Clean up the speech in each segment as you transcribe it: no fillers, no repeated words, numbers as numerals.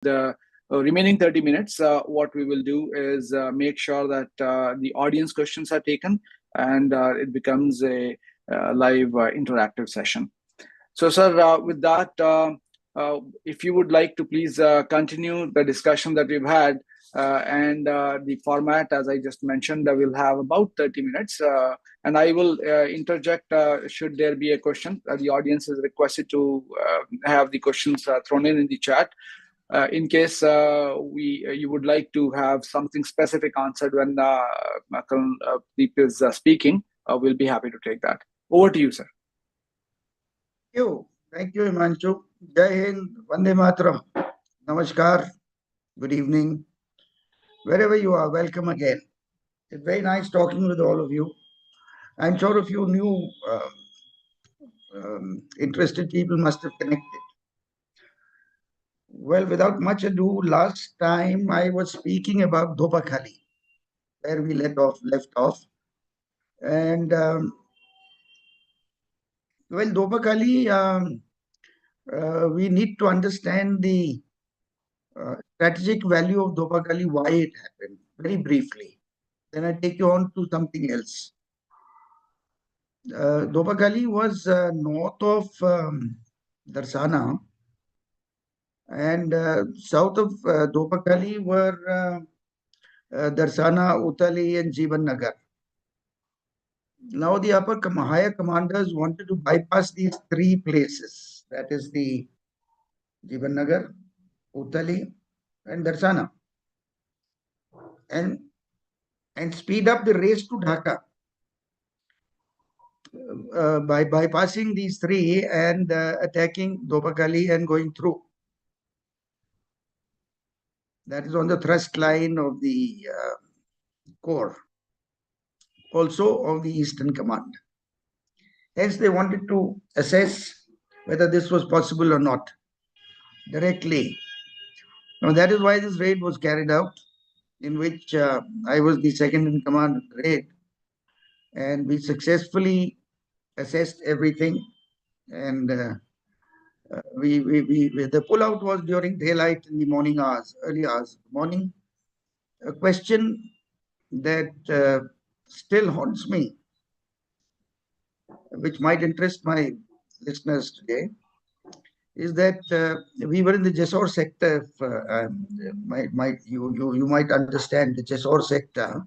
the remaining 30 minutes, what we will do is make sure that the audience questions are taken and it becomes a live interactive session. So, sir, with that, if you would like to please continue the discussion that we've had, and the format, as I just mentioned, we'll have about 30 minutes, and I will interject should there be a question. The audience is requested to have the questions thrown in the chat. In case you would like to have something specific answered when Pradeep is speaking, we'll be happy to take that. Over to you, sir. Thank you, Himanshu. Jai Hind, Vande Mataram. Namaskar. Good evening. Wherever you are, welcome again. It's very nice talking with all of you. I'm sure a few new interested people must have connected. Well, without much ado, last time I was speaking about Dhopakhali, where we left off. And well, Dhopakhali, we need to understand the strategic value of Dhopakhali, why it happened, very briefly. Then I take you on to something else. Dhopakhali was north of Darsana, and south of Dhopakhali were Darsana, Utali, and Jeevan Nagar. Now the higher commanders wanted to bypass these three places, that is the Jeevan Nagar, Utali, and Darsana, and speed up the race to Dhaka by bypassing these three and attacking Dhopakhali and going through. That is on the thrust line of the corps, also of the Eastern Command. Hence, they wanted to assess whether this was possible or not directly. Now, that is why this raid was carried out, in which I was the second in command of the raid, and we successfully assessed everything. And the pullout was during daylight in the morning hours, early hours of the morning. A question that still haunts me, which might interest my listeners today, is that we were in the Jessore sector. You might understand the Jessore sector.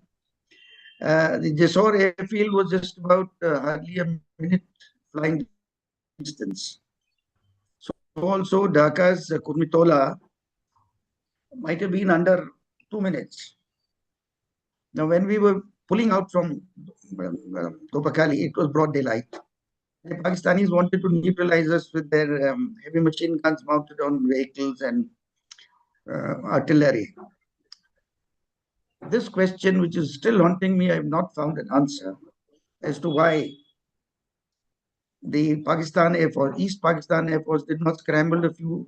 The Jessore airfield was just about hardly a minute flying distance. So also Dhaka's Kurmitola might have been under 2 minutes. Now, when we were pulling out from Dhopakhali, it was broad daylight. The Pakistanis wanted to neutralize us with their heavy machine guns mounted on vehicles and artillery. This question, which is still haunting me, I have not found an answer as to why the Pakistan Air Force, East Pakistan Air Force, did not scramble a few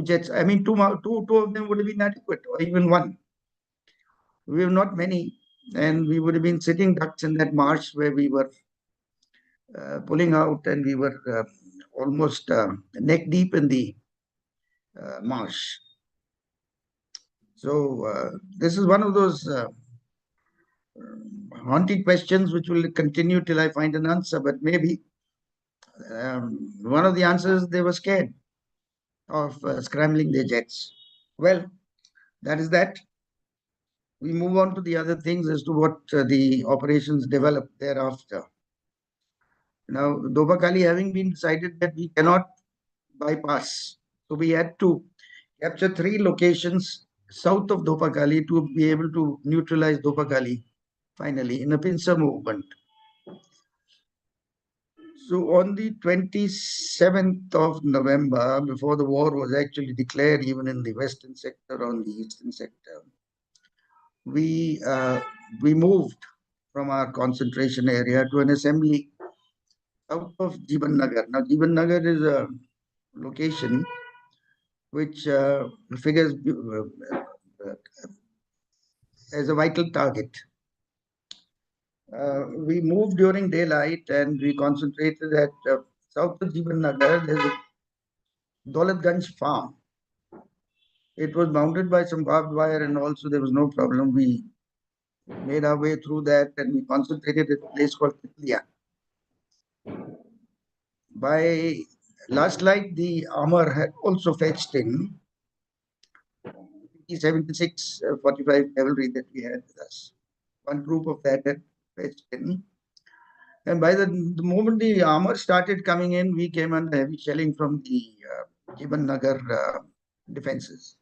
jets. I mean, two of them would have been adequate, or even one. We have not many, and we would have been sitting ducks in that marsh where we were pulling out, and we were almost neck deep in the marsh. So this is one of those haunting questions which will continue till I find an answer. But maybe one of the answers, they were scared of scrambling their jets. Well, that is that. We move on to the other things as to what the operations developed thereafter. Now, Dhopakhali having been decided that we cannot bypass, so we had to capture 3 locations south of Dhopakhali to be able to neutralize Dhopakhali finally in a pincer movement. So on the 27th of November, before the war was actually declared, even in the western sector, on the eastern sector, we moved from our concentration area to an assembly out of Jeevan Nagar. Now, Jeevan Nagar is a location which figures as a vital target. We moved during daylight and we concentrated at south of Jeevan Nagar. There's a Daulatganj farm. It was bounded by some barbed wire, and also there was no problem. We made our way through that, and we concentrated at a place called Kitlia. By last light, the armor had also fetched in 76 45 cavalry that we had with us. One group of that had fetched in. And by the moment the armor started coming in, we came under heavy shelling from the Jiban Nagar defenses.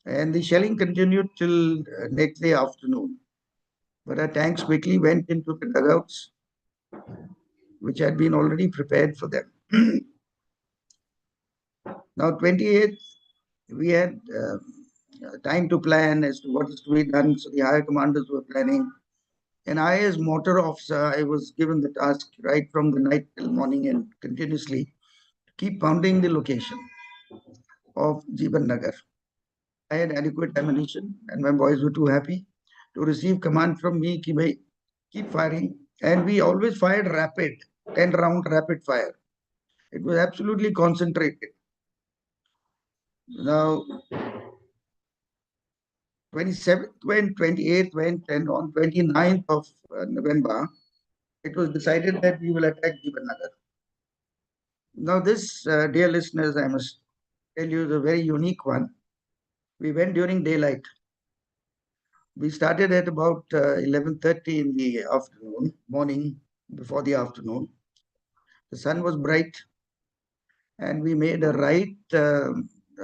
And the shelling continued till next day afternoon. But our tanks quickly went into the dugouts, which had been already prepared for them. Now, 28th, we had time to plan as to what is to be done. So the higher commanders were planning. And I, as mortar officer, I was given the task right from the night till morning and continuously to keep pounding the location of Jiban Nagar. I had adequate ammunition, and my boys were too happy to receive command from me, keep firing. And we always fired rapid, 10 round rapid fire. It was absolutely concentrated. Now, 27th went, 28th went, and on 29th of November, it was decided that we will attack Nagar. Now, this, dear listeners, I must tell you, is a very unique one. We went during daylight. We started at about 11:30 in the afternoon, morning, before the afternoon. The sun was bright, and we made a right.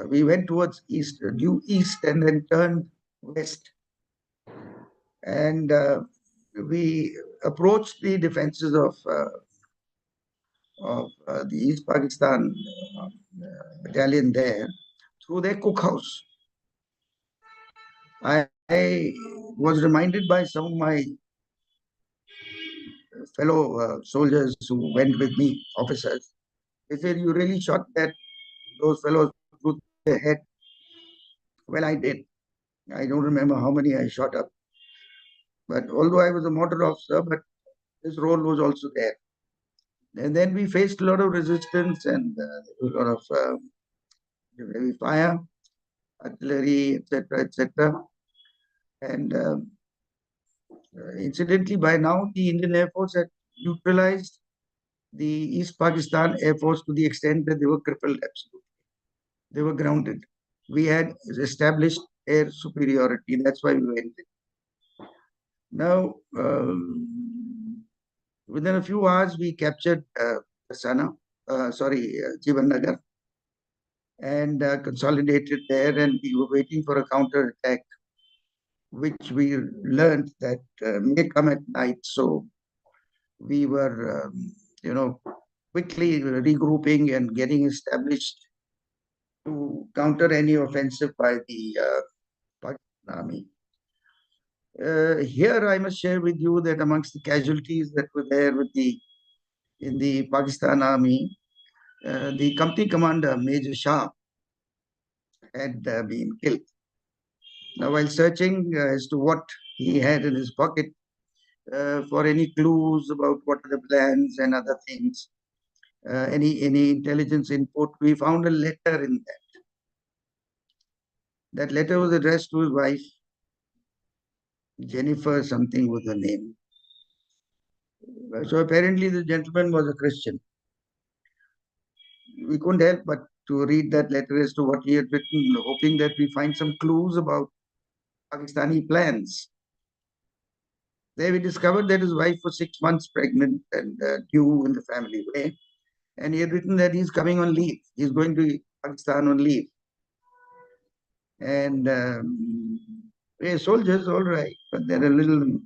We went towards east, due east, and then turned west. And we approached the defenses of the East Pakistan battalion there through their cookhouse. I was reminded by some of my fellow soldiers who went with me, officers. They said, "You really shot those fellows through the head." Well, I did. I don't remember how many I shot up. But although I was a mortar officer, but this role was also there. And then we faced a lot of resistance and a lot of heavy fire, artillery, etc., etc. And incidentally, by now, the Indian Air Force had neutralized the East Pakistan Air Force to the extent that they were crippled absolutely. They were grounded. We had established air superiority. That's why we went in. Now, within a few hours, we captured Jivan Nagar, and consolidated there, and we were waiting for a counter attack, which we learned that may come at night. So we were, quickly regrouping and getting established to counter any offensive by the Pakistan army. Here, I must share with you that amongst the casualties that were there in the Pakistan army, the company commander, Major Shah, had been killed. Now, while searching as to what he had in his pocket for any clues about what are the plans and other things, any intelligence input, we found a letter in that. That letter was addressed to his wife, Jennifer something was her name. So apparently the gentleman was a Christian. We couldn't help but to read that letter as to what he had written, hoping that we find some clues about Pakistani plans. There we discovered that his wife was 6 months pregnant and due in the family way. And he had written that he's coming on leave. He's going to Pakistan on leave. And we're soldiers, all right, but they're a little,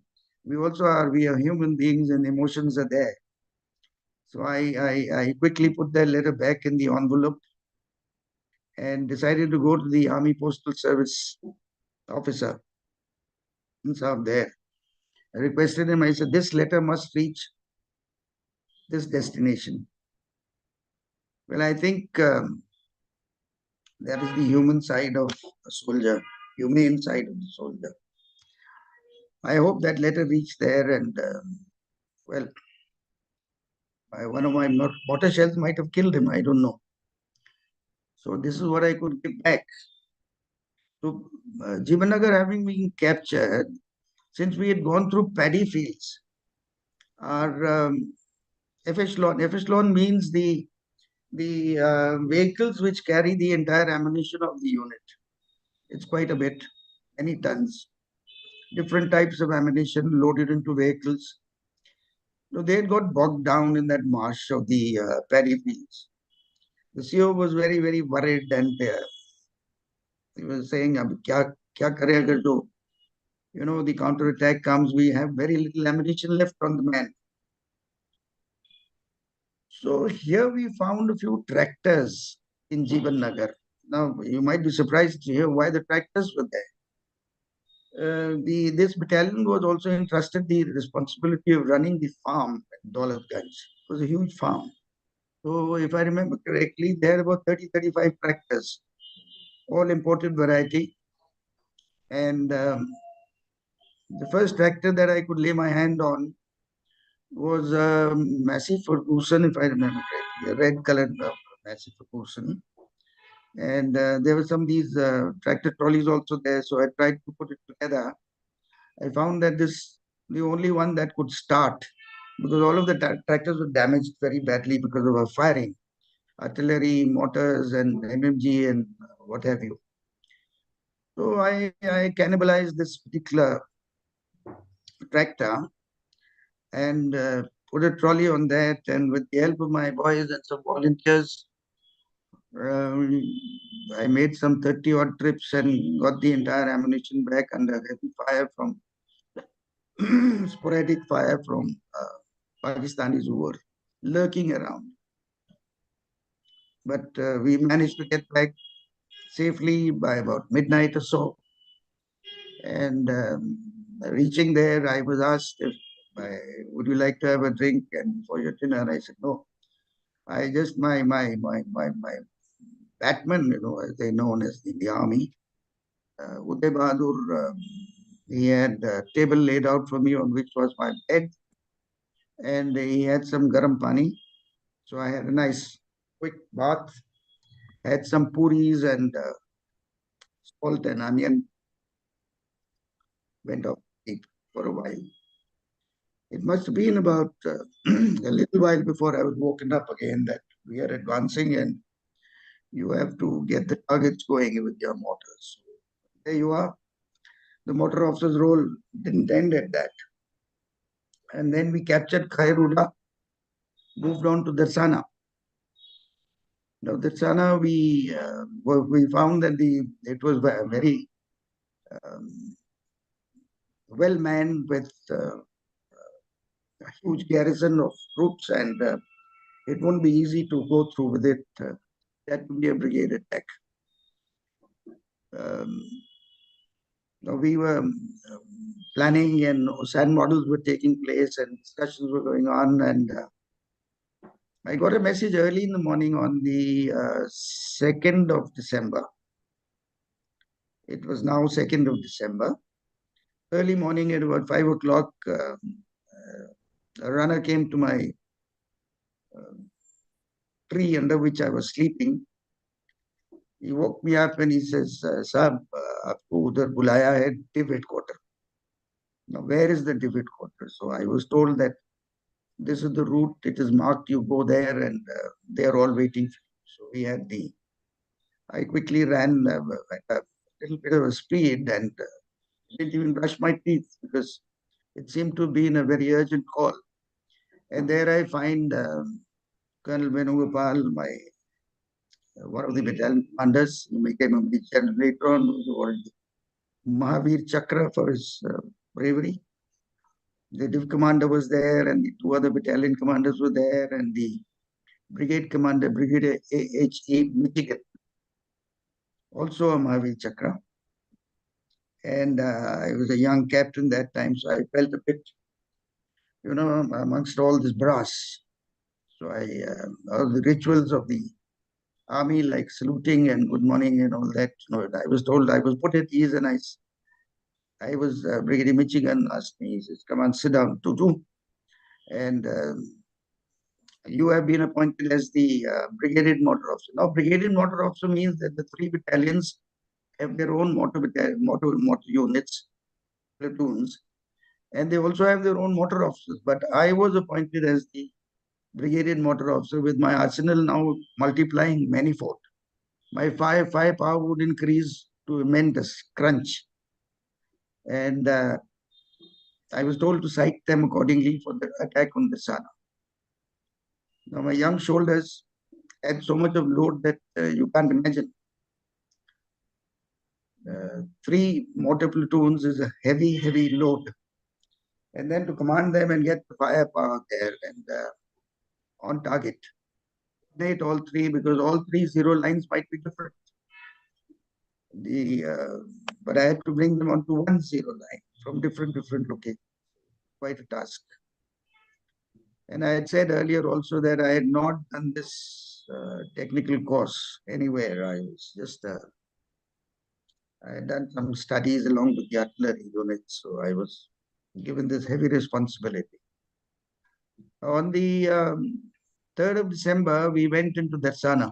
we are human beings and emotions are there. So I quickly put that letter back in the envelope and decided to go to the Army Postal Service officer out there. I requested him, I said, this letter must reach this destination. Well, I think that is the human side of a soldier, humane side of the soldier. I hope that letter reached there, and well, one of my mortar shells might have killed him. I don't know. So this is what I could give back. So, Jivanagar having been captured, since we had gone through paddy fields, our FH means the vehicles which carry the entire ammunition of the unit. It's quite a bit, many tons, different types of ammunition loaded into vehicles. So they had got bogged down in that marsh of the paddy fields. The CO was very, very worried, and he was saying, "Ab kya kare agar to, the counter attack comes, we have very little ammunition left on the man." So here we found a few tractors in Jeevan Nagar. Now you might be surprised to hear why the tractors were there. This battalion was also entrusted the responsibility of running the farm at Daulatganj. It was a huge farm. So if I remember correctly, there were 30-35 tractors, all imported variety. And the first tractor that I could lay my hand on was a Massey Ferguson, if I remember correctly, a red colored Massey Ferguson. And there were some of these tractor trolleys also there. So I tried to put it together. I found that this the only one that could start because all of the tractors were damaged very badly because of our firing, artillery, mortars, and MMG and what have you. So I cannibalized this particular tractor and put a trolley on that. And with the help of my boys and some volunteers, um, I made some 30 odd trips and got the entire ammunition back under heavy fire from sporadic fire from Pakistanis who were lurking around. But we managed to get back safely by about midnight or so. And reaching there, I was asked if would you like to have a drink and for your dinner? I said no. I just my batman, as they known as in the army, Uday Bahadur. He had a table laid out for me on which was my bed, and he had some garam pani. So I had a nice quick bath, had some puris and salt and onion, went off to sleep for a while. It must have been about a little while before I was woken up again that we are advancing and you have to get the targets going with your mortars. So there you are. The motor officer's role didn't end at that. And then we captured Khairuda, moved on to Darsana. Now, Darsana, we found that it was very um, well manned with a huge garrison of troops, and it won't be easy to go through with it. That would be a brigade attack. Um, now we were planning, and sand models were taking place, and discussions were going on. And I got a message early in the morning on the 2nd of December. It was now 2nd of December. Early morning at about 5 o'clock, a runner came to my uh, tree under which I was sleeping. He woke me up and he says, "Saab, aapko udhar bulaya hai, div headquarter." Now, where is the div headquarter? So I was told that this is the route. It is marked. You go there, and they are all waiting for you. So we had the. I quickly ran at a little bit of a speed and didn't even brush my teeth because it seemed to be in a very urgent call. And there I find Colonel Venugopal, my one of the battalion commanders. He became a major later on, was awarded the Mahavir Chakra for his bravery. The div commander was there, and the two other battalion commanders were there, and the brigade commander, Brigadier A.H.E. Michigan, also a Mahavir Chakra. And I was a young captain that time, so I felt a bit, amongst all this brass. So all the rituals of the army, like saluting and good morning and all that, I was told I was put at ease, and I was Brigadier Michigan asked me, he says, "Come on, sit down, Tutu, and you have been appointed as the brigadier motor officer." Now, brigadier motor officer means that the three battalions have their own motor units, platoons, and they also have their own motor officers. But I was appointed as the brigadier motor officer with my arsenal now multiplying manifold. My firepower would increase to immense crunch. And I was told to sight them accordingly for the attack on the Sana. Now, my young shoulders had so much of load that you can't imagine. 3 mortar platoons is a heavy load. And then to command them and get the firepower there and on target. Coordinate all 3 because all 3 zero lines might be different. But I had to bring them onto 1 zero line from different locations. Quite a task. And I had said earlier also that I had not done this technical course anywhere. I was just, I had done some studies along with the artillery units. So I was given this heavy responsibility. On the 3rd of December, we went into Darsana.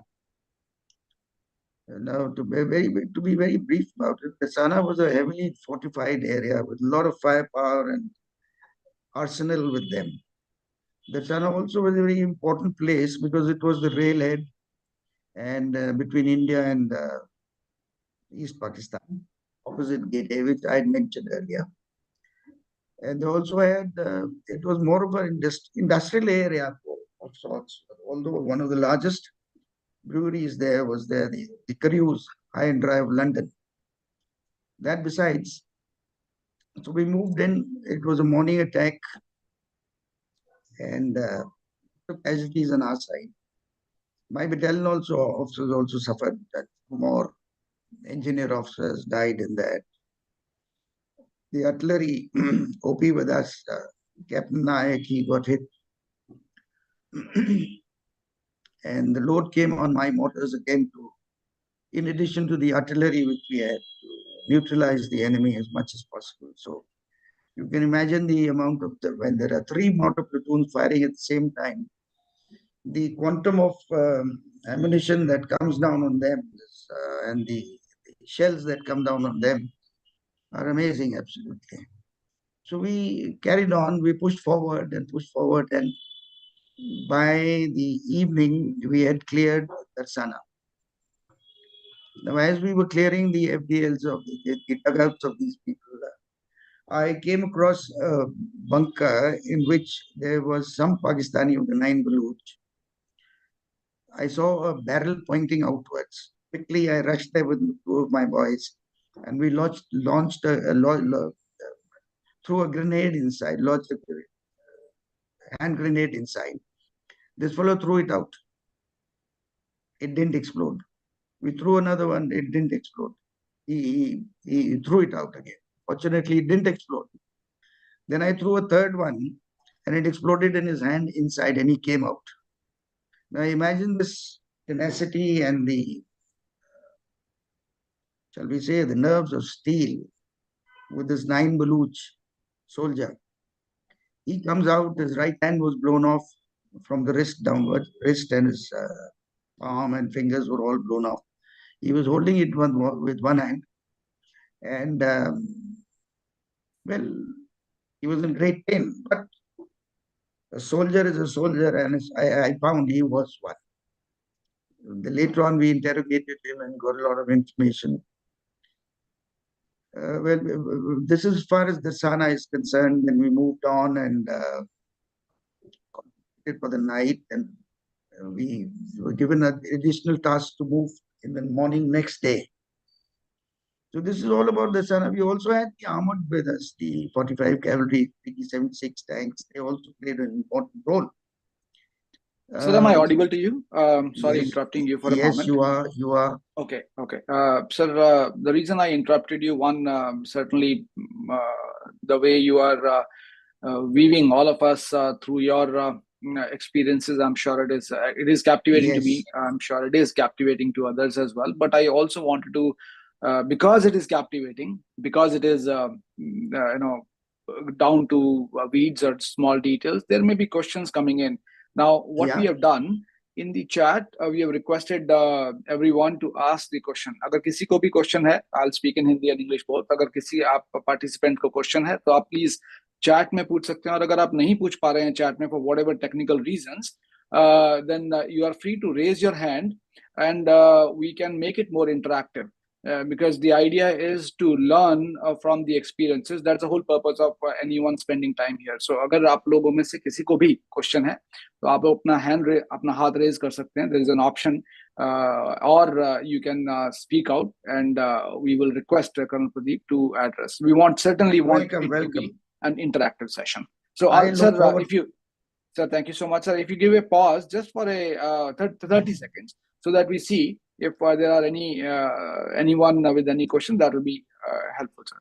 Now, to be very brief about it, Darsana was a heavily fortified area with a lot of firepower and arsenal with them. Darsana also was a very important place because it was the railhead and between India and East Pakistan, opposite gateway, which I had mentioned earlier. And they also had, it was more of an industrial area of sorts, although one of the largest breweries there was there, the Carews, High and Dry of London. That besides, so we moved in, it was a morning attack and casualties on our side. My battalion officers also suffered that more engineer officers died in that. The artillery OP with us, Captain Nayak, he got hit. And the load came on my mortars again in addition to the artillery which we had to neutralize the enemy as much as possible. So you can imagine the amount of when there are 3 mortar platoons firing at the same time, the quantum of ammunition that comes down on them and the shells that come down on them are amazing, absolutely. So we carried on, we pushed forward, and by the evening, we had cleared Darsana. Now, as we were clearing the FDLs of the dugouts of these people, I came across a bunker in which there was some Pakistani of the 9 Baluch. I saw a barrel pointing outwards. Quickly, I rushed there with 2 of my boys, and we threw a grenade inside, lodged a hand grenade inside. This fellow threw it out. It didn't explode. We threw another one, it didn't explode. He threw it out again. Fortunately, it didn't explode. Then I threw a third one, and it exploded in his hand inside, and he came out. Now imagine this tenacity and the, shall we say, the nerves of steel with this 9 Baluch soldier. He comes out, his right hand was blown off from the wrist downward, wrist and his arm and fingers were all blown off. He was holding it with one hand. And, well, he was in great pain. But a soldier is a soldier, and I found he was one. Later on, we interrogated him and got a lot of information. Well, this is as far as the Sana is concerned. Then we moved on and for the night, and we were given an additional task to move in the morning next day. So this is all about the Sana. We also had the armored with us, the 45 cavalry, PT-76 tanks. They also played an important role. So am I audible to you? Sorry, yes, interrupting you for a moment. Yes, you are. Okay. Sir, the reason I interrupted you, certainly the way you are weaving all of us through your experiences, I'm sure it is captivating to me. I'm sure it is captivating to others as well. But I also wanted to, because it is captivating, because it is, down to weeds or small details, there may be questions coming in. Now, what we have done in the chat, we have requested everyone to ask the question. अगर किसी को भी question है, I'll speak in Hindi and English both. अगर किसी आप participant को question है, तो आप please chat में पूछ सकते हैं. और अगर आप नहीं पूछ पा रहे हैं chat में for whatever technical reasons, then you are free to raise your hand, and we can make it more interactive. Because the idea is to learn from the experiences. That's the whole purpose of anyone spending time here. So अगर आप लोगों में से किसी को भी question है, तो आप अपना हाथ raise कर सकते हैं. There is an option, or you can speak out, and we will request Colonel Pradeep to address. We certainly want it to be an interactive session. So, sir, sir, thank you so much, sir. If you give a pause just for a 30 seconds, so that we see if there are anyone with any question, that will be helpful, sir.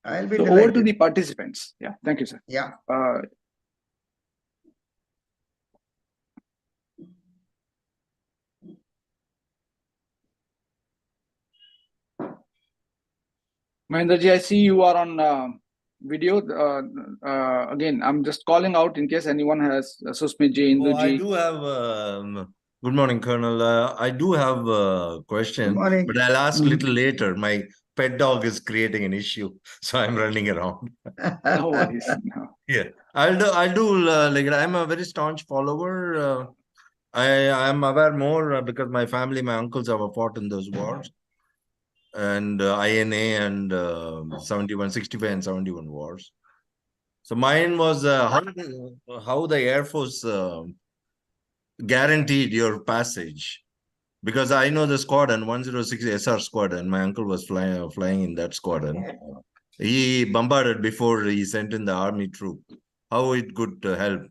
I'll be so over to the participants. Yeah, thank you, sir. Yeah. Mahendra ji, I see you are on video. Again, I'm just calling out in case anyone has Susmit ji, Indu ji. I do have. Good morning, Colonel. I do have a question, but I'll ask a little later. My pet dog is creating an issue, so I'm running around. No worries. No. Yeah, I'll do. Like, I'm a very staunch follower. I am aware more because my family, my uncles have fought in those wars, and INA and 71, 65 and 71 wars. So mine was how the Air Force guaranteed your passage, because I know the squadron 106 SR squadron. My uncle was flying in that squadron. He bombarded before he sent in the army troop. How it could help.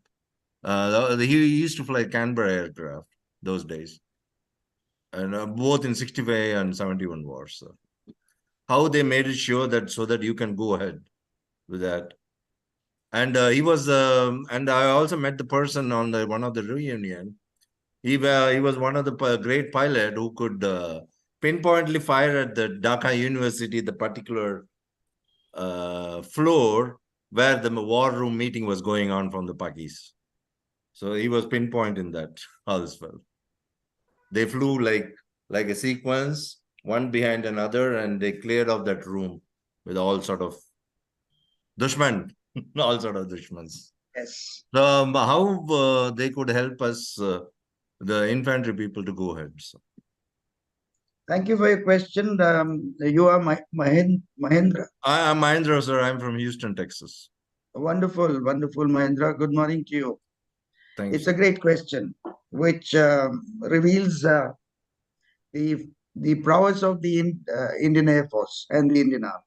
He used to fly Canberra aircraft those days, and both in 65 and 71 wars. So how they made it sure that so that you can go ahead with that. And he was, and I also met the person on one of the reunion. He was one of the great pilot who could pinpointly fire at the Dhaka University, the particular floor where the war room meeting was going on from the Pakis. So he was pinpointing that as well. They flew like a sequence, one behind another, and they cleared off that room with all sort of dushman. All sort of dushmans. Yes. So how they could help us, the infantry people, to go ahead? So. Thank you for your question. You are Mahendra. I am Mahendra, sir. I'm from Houston, Texas. Wonderful, wonderful, Mahendra. Good morning to you. Thanks. It's a great question, which reveals the prowess of the Indian Air Force and the Indian Army.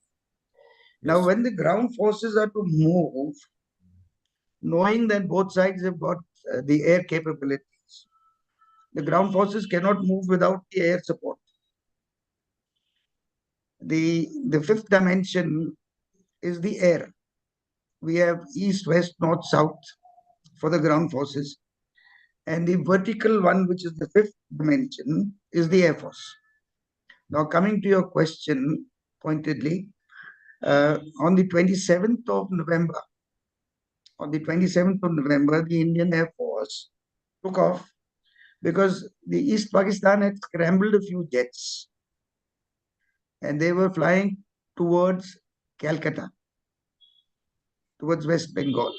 Now, when the ground forces are to move, knowing that both sides have got the air capabilities, the ground forces cannot move without the air support. The fifth dimension is the air. We have east, west, north, south for the ground forces. And the vertical one, which is the fifth dimension, is the Air Force. Now, coming to your question pointedly, on the 27th of November, the Indian Air Force took off because the East Pakistan had scrambled a few jets and they were flying towards Calcutta, towards West Bengal.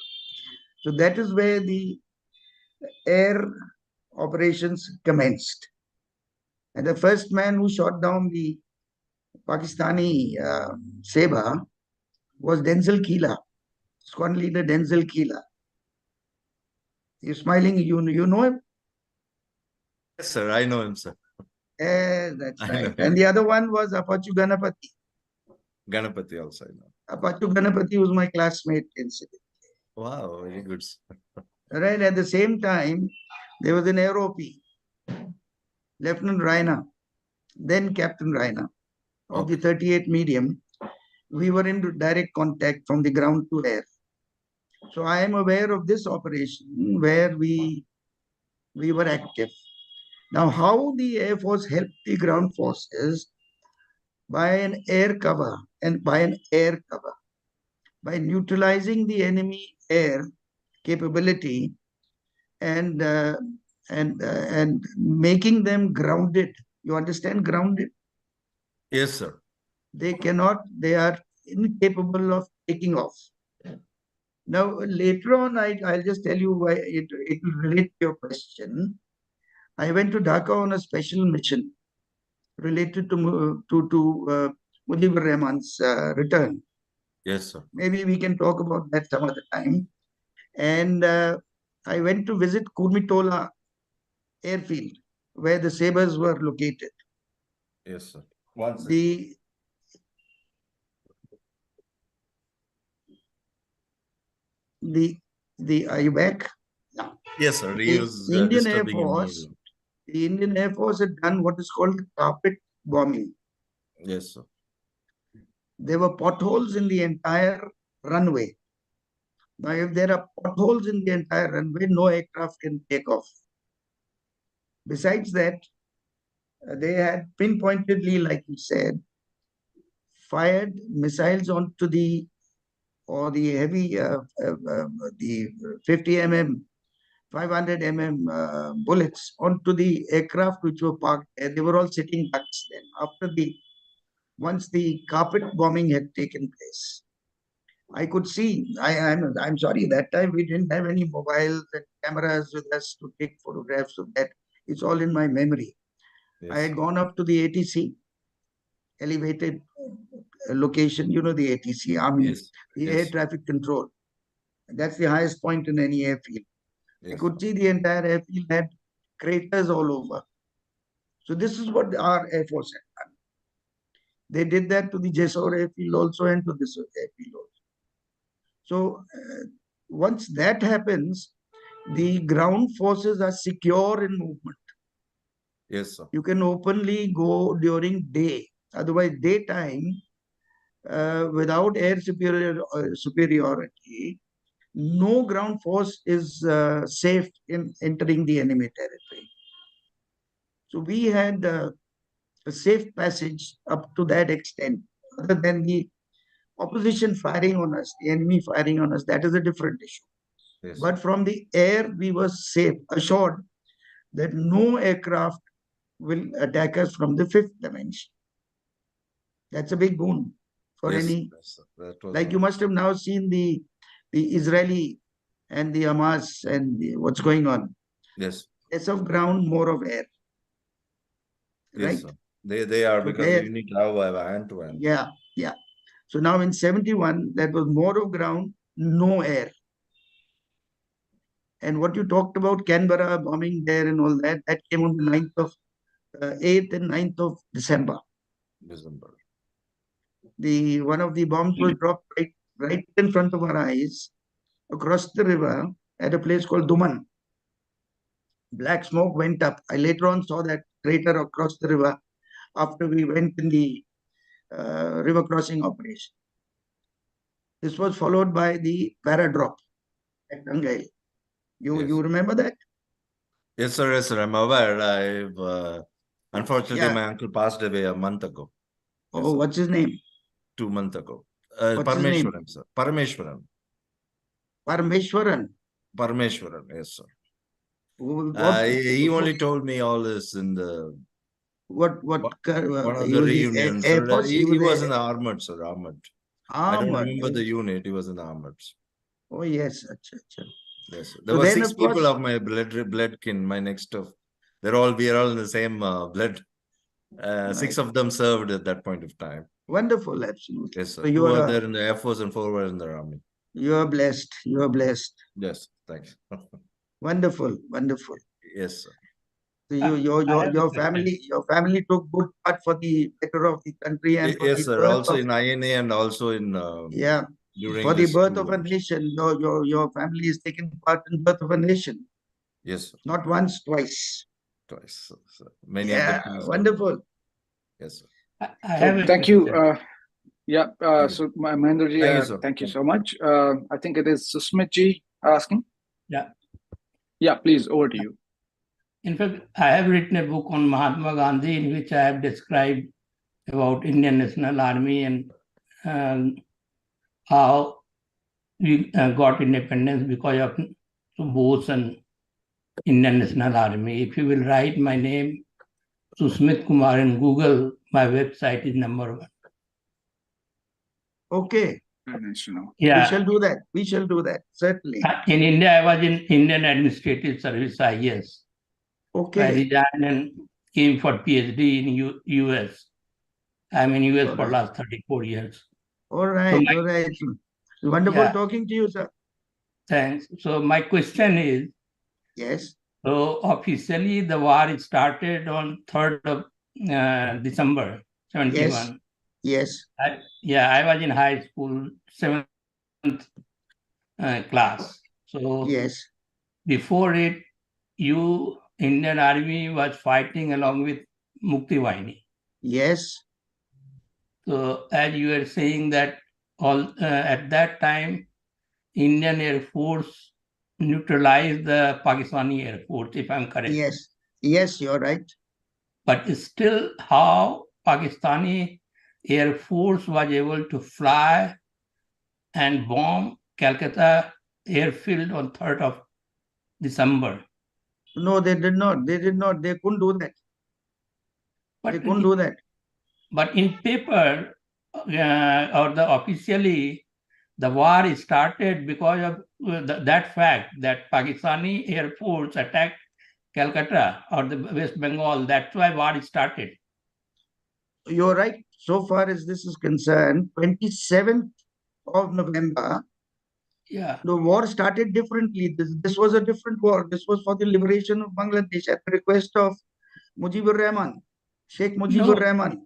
So that is where the air operations commenced. And the first man who shot down the Pakistani Sabre was Denzel Keela, squadron leader Denzel Keela. You're smiling, you know him? Yes, sir, I know him, sir. That's right. And the other one was Apache Ganapati. Ganapati also, I know. Apache Ganapati was my classmate in City. Wow, very good. Right, at the same time, there was an AROP, Lieutenant Raina, then Captain Raina of the 38 medium. We were in direct contact from the ground to air. So I am aware of this operation where we were active. Now, how the Air Force helped the ground forces by an air cover by neutralizing the enemy air capability and and making them grounded. You understand grounded? Yes, sir. They are incapable of taking off. Now, later on, I'll just tell you why it will relate to your question. I went to Dhaka on a special mission related to Mujibur Rahman's return. Yes, sir. Maybe we can talk about that some other time. And I went to visit Kurmitola airfield, where the sabers were located. Yes, sir. One second. Are you back? Yeah. Yes, sir. He was Indian Air disturbing Force. me. The Indian Air Force had done what is called carpet bombing. Yes, sir. There were potholes in the entire runway. Now, if there are potholes in the entire runway, no aircraft can take off. Besides that, they had pinpointedly, like you said, fired missiles onto the heavy, the 50 mm, 500 mm bullets onto the aircraft which were parked there. They were all sitting ducks then. Once the carpet bombing had taken place, I could see. I'm sorry, that time we didn't have any mobiles and cameras with us to take photographs of that. It's all in my memory. Yes. I had gone up to the ATC, elevated location, the ATC, Army, the air traffic control. That's the highest point in any airfield. Yes. I could see the entire airfield had craters all over. So this is what our Air Force had done. They did that to the Jessore airfield also and to this airfield also. So once that happens, the ground forces are secure in movement. Yes, sir. You can openly go during day. Otherwise, daytime, without air superiority, no ground force is safe in entering the enemy territory. So we had a safe passage up to that extent. Other than the opposition firing on us, the enemy firing on us, that is a different issue. Yes. But from the air, we were safe, assured that no aircraft will attack us from the fifth dimension. That's a big boon for any. Yes, like you must have now seen the Israeli and the Hamas and what's going on. Yes. Less of ground, more of air. Yes, right? Sir. They are, so because you need to have hand to hand. Yeah, yeah. So now in 71, that was more of ground, no air. And what you talked about, Canberra bombing there and all that, that came on the 9th of 8th and 9th of December. One of the bombs was dropped right in front of our eyes across the river at a place called Duman. Black smoke went up. I later on saw that crater across the river after we went in the river crossing operation. This was followed by the paradrop at Tangai. You remember that? Yes, sir. Yes, sir. I'm aware. I've unfortunately my uncle passed away a month ago. Yes, oh, what's his name? 2 months ago. Parameshwaran, sir. Parameshwaran. Parameshwaran. Parameshwaran, yes, sir. He only told me all this in the one of the reunions. He was in the armored, sir. Armored. I don't remember the unit. He was in the armored. Oh yes, yes. Sir. There were 6 people of my blood kin. My next of, we are all in the same blood. 6 of them served at that point of time. Wonderful, absolutely. Yes, sir. So 2 were there in the Air Force and 4 were in the Army. You are blessed. You are blessed. Yes, thanks. Wonderful, wonderful. Yes, sir. So your family took good part for the better of the country and yes, sir. Also in INA and also in for the birth of a nation. Your family is taking part in birth of a nation. Yes, sir. Not once, twice. Twice, sir. Many wonderful. Yes, sir. Thank you. So Mahendraji, thank you so much. I think it is Susmitji asking. Yeah. Yeah, please, over to you. In fact, I have written a book on Mahatma Gandhi in which I have described about Indian National Army and how we got independence because of Bose and Indian National Army. If you will write my name, Susmit Kumar, in Google, my website is #1. Okay. Very nice to know. We Yeah. shall do that. We shall do that, certainly. In India, I was in Indian Administrative Service, IS. I Okay. resigned and came for PhD in US. I'm in US for Alright. last 34 years. All right. So my- All right. Wonderful Yeah. talking to you, sir. Thanks. So my question is, Yes. so officially the war started on 3rd of December, 71. Yes. I was in high school, 7th class. So Yes. before it, Indian Army was fighting along with Mukti Vahini. Yes. So as you were saying that at that time, Indian Air Force neutralized the Pakistani Air Force, if I'm correct. Yes. Yes, you're right. But still, how Pakistani Air Force was able to fly and bomb Calcutta airfield on 3rd of December. No, they did not. They did not. They couldn't do that. They couldn't do that. But in paper, or officially, the war started because of that fact that Pakistani Air Force attacked Calcutta or the West Bengal. That's why war started. You're right. So far as this is concerned, 27th of November, Yeah. the war started differently. This was a different war. This was for the liberation of Bangladesh at the request of Mujibur Rahman, Sheikh Mujibur Rahman.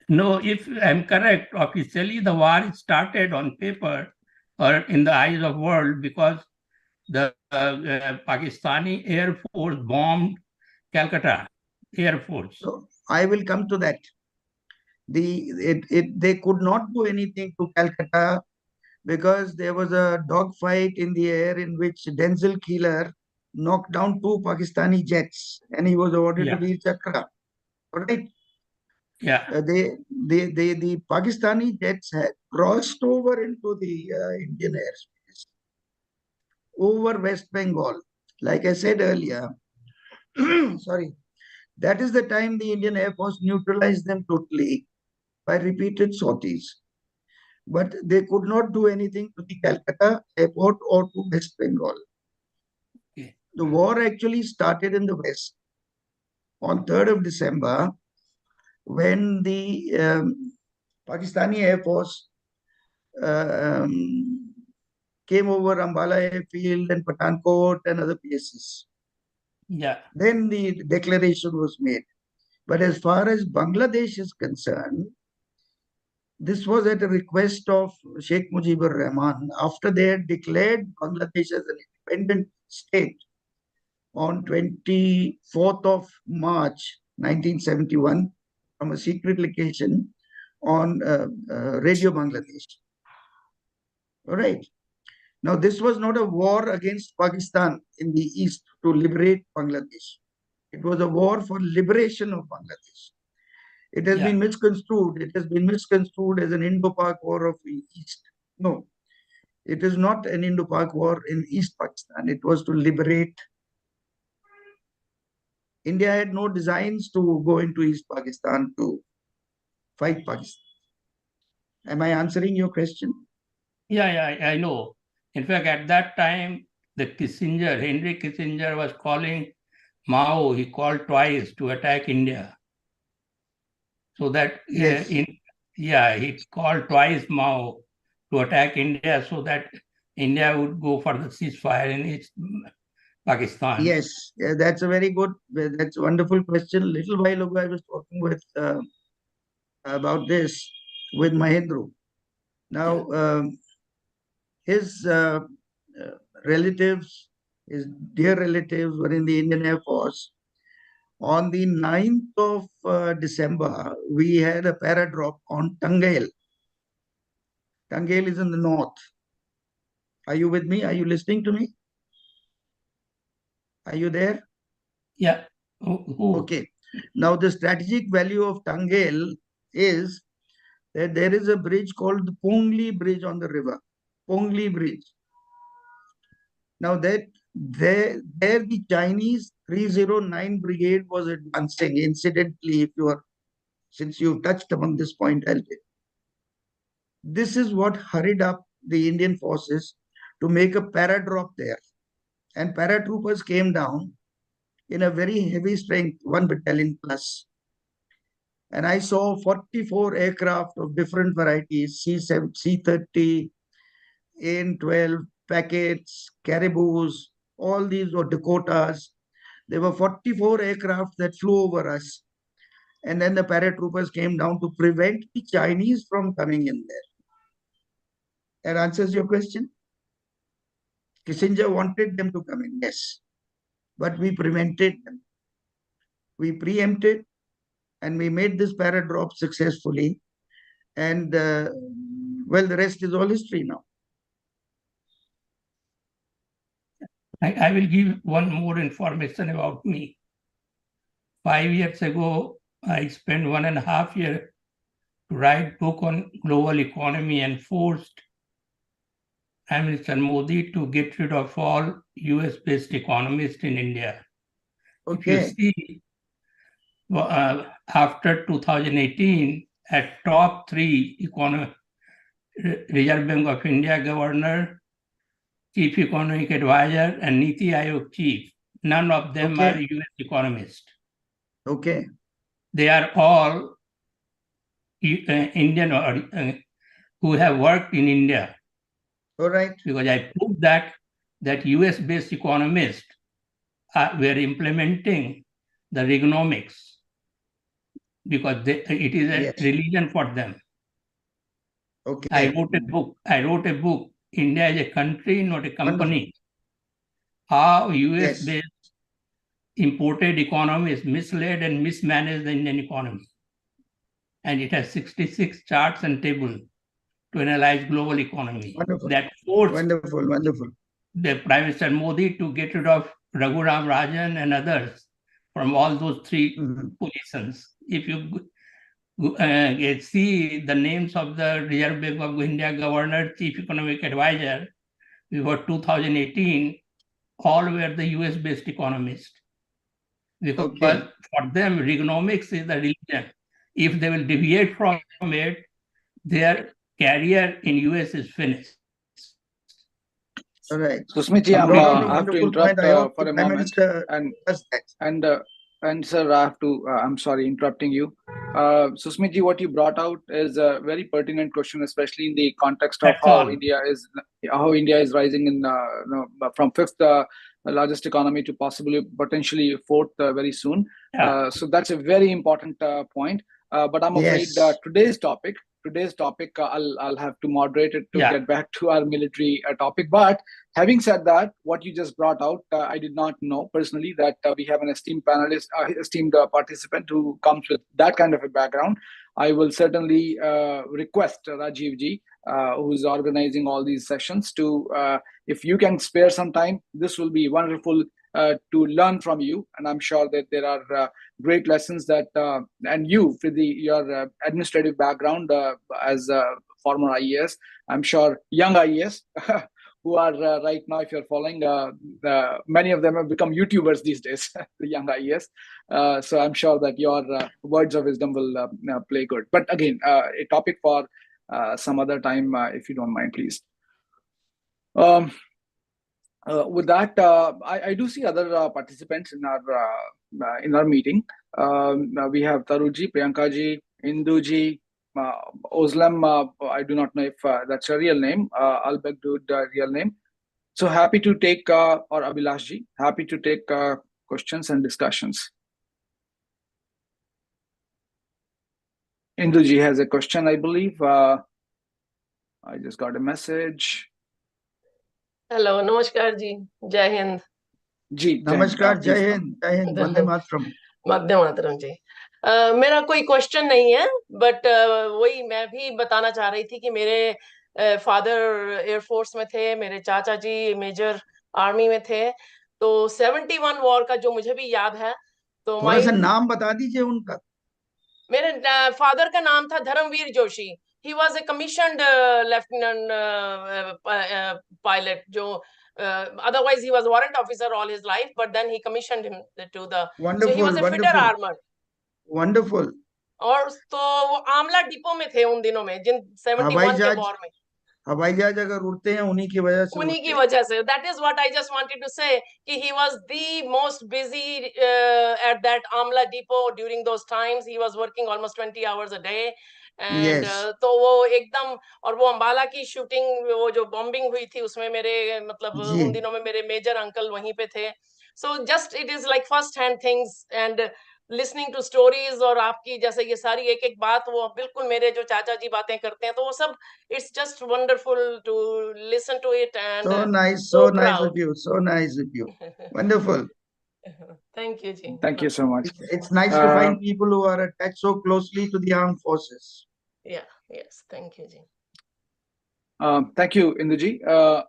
No, if I'm correct, officially the war started on paper or in the eyes of world because the Pakistani Air Force bombed Calcutta Air Force. So I will come to that. They could not do anything to Calcutta because there was a dogfight in the air in which Denzel Keeler knocked down 2 Pakistani jets and he was awarded Yeah. the Veer Chakra. All right. Yeah. The Pakistani jets had crossed over into the Indian airspace over West Bengal. Like I said earlier, sorry, that is the time the Indian Air Force neutralized them totally by repeated sorties. But they could not do anything to the Calcutta airport or to West Bengal. Okay. The war actually started in the West on 3rd of December when the Pakistani Air Force came over Ambala Airfield and Pathankot and other places. Yeah. Then the declaration was made. But as far as Bangladesh is concerned, this was at a request of Sheikh Mujibur Rahman after they had declared Bangladesh as an independent state on 24th of March 1971 from a secret location on Radio Bangladesh. All right. Now, this was not a war against Pakistan in the east to liberate Bangladesh. It was a war for liberation of Bangladesh. It has been misconstrued. It has been misconstrued as an Indo-Pak war of the east. No, it is not an Indo-Pak war in East Pakistan. It was to liberate. India had no designs to go into East Pakistan to fight Pakistan. Am I answering your question? Yeah, I know. In fact, at that time, Henry Kissinger was calling Mao. He called twice to attack India. So that, yes. He called twice Mao to attack India so that India would go for the ceasefire in East Pakistan. Yes, that's a very good, that's a wonderful question. A little while ago, I was talking with about this with Mahendru. Now, his relatives, his dear relatives were in the Indian Air Force. On the 9th of December, we had a paradrop on Tangail. Tangail is in the north. Are you with me? Are you listening to me? Are you there? Yeah. Okay. Now, the strategic value of Tangail is that there is a bridge called the Pongli Bridge on the river. Pongli Bridge. Now, that There the Chinese 309 Brigade was advancing. Incidentally, since you touched upon this point, this is what hurried up the Indian forces to make a paradrop there. And paratroopers came down in a very heavy strength, 1 battalion plus. And I saw 44 aircraft of different varieties, C-7, C-30, AN-12, packets, caribous, all these were Dakotas. There were 44 aircraft that flew over us. And then the paratroopers came down to prevent the Chinese from coming in there. That answers your question? Kissinger wanted them to come in, yes. But we prevented them. We preempted and we made this paradrop successfully. And well, the rest is all history now. I will give one more information about me. 5 years ago, I spent 1.5 years to write book on global economy and forced Prime Minister Modi to get rid of all US-based economists in India. Okay. If you see, after 2018, at top 3 Reserve Bank of India Governor, Chief Economic Advisor, and Niti Aayog Chief, none of them are US economists. Okay. They are all Indian or who have worked in India. All right. Because I proved that US-based economists were implementing the Reaganomics because it is a religion for them. Okay. I wrote a book. India is a country, not a company. How US-based imported economies misled and mismanaged the Indian economy. And it has 66 charts and tables to analyze global economy. Wonderful. That forced Wonderful. the Prime Minister Modi to get rid of Raghuram Rajan and others from all those 3 positions. If you see the names of the Reserve Bank of India Governor, Chief Economic Advisor, before 2018, all were the US-based economists. Because for them, Reaganomics is the religion. If they will deviate from it, their career in US is finished. All right. Susmit, I have to interrupt for a moment. And sir, I have to, I'm sorry, interrupting you. Susmit, what you brought out is a very pertinent question, especially in the context of how India is rising in from 5th largest economy to potentially 4th very soon. So that's a very important point. But I'm afraid today's topic, I'll have to moderate it to get back to our military topic. But having said that, what you just brought out, I did not know personally that we have an esteemed panelist, esteemed participant who comes with that kind of a background. I will certainly request Rajiv ji, who's organizing all these sessions, to if you can spare some time, this will be wonderful to learn from you. And I'm sure that there are great lessons that, and you, for your administrative background as a former IAS, I'm sure young IAS who are right now, if you're following, many of them have become YouTubers these days, the young IAS. So I'm sure that your words of wisdom will play good. But again, a topic for some other time, if you don't mind, please. With that, I do see other participants in our meeting. We have Taruji, Priyankaji, Induji, Ozlem. I do not know if that's her real name. Albegdud real name. So happy to take or Abhilashji, happy to take questions and discussions. Induji has a question, I believe. I just got a message. Hello, namaskar ji, Jai Hind. जी नमस्कार, जय हिंद, वंदे मातरम। वंदे मातरम जी। मेरा कोई question नहीं है, but वही मैं भी बताना चाह रही थी कि मेरे फादर एयरफोर्स में थे, मेरे चाचा जी मेजर आर्मी में थे, तो 71 वॉर का जो मुझे भी याद है, तो थोड़ा सा नाम बता दीजिए उनका। मेरे फादर का नाम था Dharmveer Joshi. He was a commissioned lieutenant pilot जो Otherwise, he was warrant officer all his life, but then he commissioned him to the. So he Wonderful, was a fitter wonderful, armor. wonderful. और तो वो Amla depot में थे उन दिनों में, जिन 71 के वॉर में. हवाई जहाज अगर उड़ते हैं उन्हीं की वजह से उन्हीं उड़ते की हैं. वजह से. That is what I just wanted to say, कि he was the most busy at that Amla depot during those times. He was working almost 20 hours a day. And Yes. तो वो एकदम, और वो अम्बाला की शूटिंग, वो जो बॉम्बिंग हुई थी उसमें मेरे मतलब जी. उन दिनों में मेरे मेजर अंकल वहीं पे थे. So just it is like first hand things and listening to stories. और आपकी जैसे ये सारी एक एक बात, वो बिल्कुल मेरे जो चाचा जी बातें करते हैं, तो वो सब it's just wonderful to listen to it. And So nice, so so nice proud. of you, so nice of you. Wonderful. Thank you, Ji. Thank you so much. It's nice to find people who are attached so closely to the armed forces. Yeah, yes, thank you, Ji. Thank you, Induji.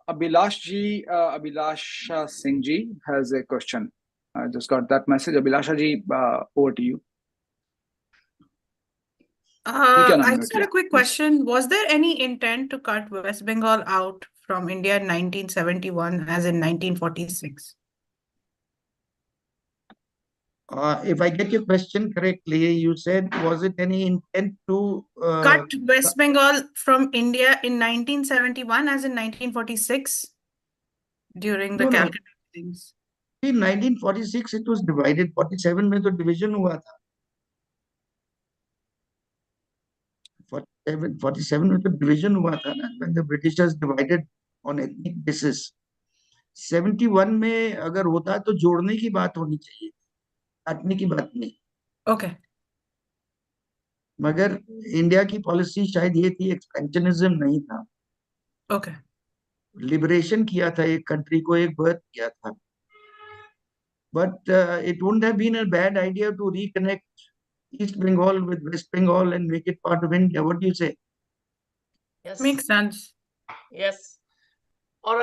Abhilasha Singh ji has a question. I just got that message. Abhilasha ji, over to you. I just had a quick question. Was there any intent to cut West Bengal out from India in 1971 as in 1946? If I get your question correctly, you said, was it any intent to cut West Bengal from India in 1971 as in 1946 during the Calcutta things? In 1946 it was divided. 47 में तो division हुआ था. 47 में तो division हुआ था ना, when the Britishers divided on ethnic basis. 71 में अगर होता तो जोड़ने की बात होनी चाहिए, काटने की बात नहीं. Okay. मगर इंडिया की पॉलिसी शायद ये थी, एक्सपेंशनिज्म नहीं था. Okay. लिबरेशन किया था, एक कंट्री को एक बर्थ किया था. But it wouldn't have been a bad idea to reconnect East Bengal with West Bengal and make it part of India. What do you say? Yes. Makes sense. Yes. और